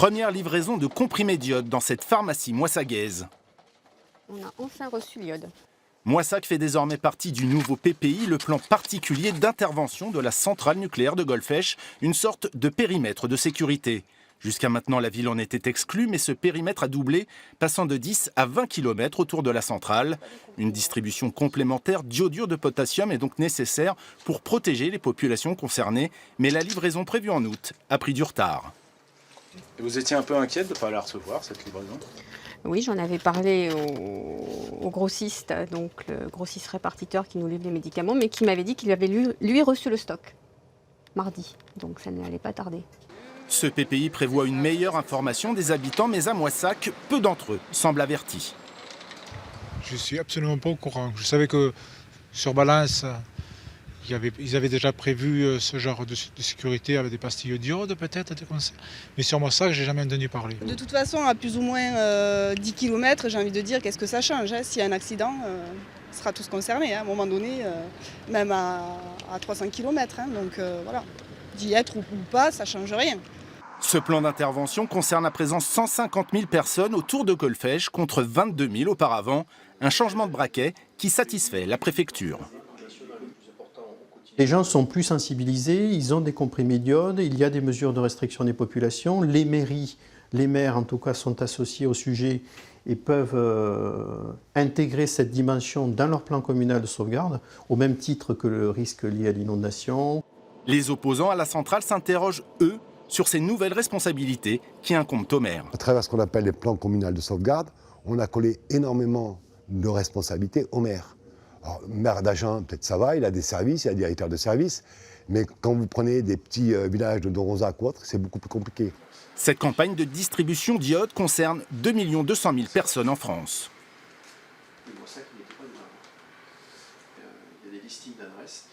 Première livraison de comprimés d'iode dans cette pharmacie moissagaise. On a enfin reçu l'iode. Moissac fait désormais partie du nouveau PPI, le plan particulier d'intervention de la centrale nucléaire de Golfech, une sorte de périmètre de sécurité. Jusqu'à maintenant, la ville en était exclue, mais ce périmètre a doublé, passant de 10 à 20 km autour de la centrale. Une distribution complémentaire d'iodure de potassium est donc nécessaire pour protéger les populations concernées, mais la livraison prévue en août a pris du retard. Et vous étiez un peu inquiète de ne pas la recevoir, cette livraison? Oui, j'en avais parlé au grossiste, donc le grossiste répartiteur qui nous livre les médicaments, mais qui m'avait dit qu'il avait lui reçu le stock mardi, donc ça n'allait pas tarder. Ce PPI prévoit une meilleure information des habitants, mais à Moissac, peu d'entre eux semblent avertis. Je ne suis absolument pas au courant. Je savais que sur Balance, ils avaient déjà prévu ce genre de sécurité avec des pastilles d'iode peut-être, des conseils. Mais sur Moissac, je n'ai jamais entendu parler. De toute façon, à plus ou moins 10 km, j'ai envie de dire, qu'est-ce que ça change hein? S'il y a un accident, on sera tous concernés, hein, à un moment donné, même à 300 km. Hein, donc voilà, d'y être ou pas, ça ne change rien. Ce plan d'intervention concerne à présent 150 000 personnes autour de Golfech contre 22 000 auparavant. Un changement de braquet qui satisfait la préfecture. Les gens sont plus sensibilisés, ils ont des comprimés d'iode, il y a des mesures de restriction des populations. Les mairies, les maires en tout cas, sont associés au sujet et peuvent intégrer cette dimension dans leur plan communal de sauvegarde, au même titre que le risque lié à l'inondation. Les opposants à la centrale s'interrogent, eux, sur ces nouvelles responsabilités qui incombent au maire. À travers ce qu'on appelle les plans communaux de sauvegarde, on a collé énormément de responsabilités au maire. Alors, maire d'Agen, peut-être ça va, il a des services, il a des directeurs de services, mais quand vous prenez des petits villages de Donrozac ou autres, c'est beaucoup plus compliqué. Cette campagne de distribution d'iode concerne 2 200 000 personnes en France. Il y a des listings d'adresses.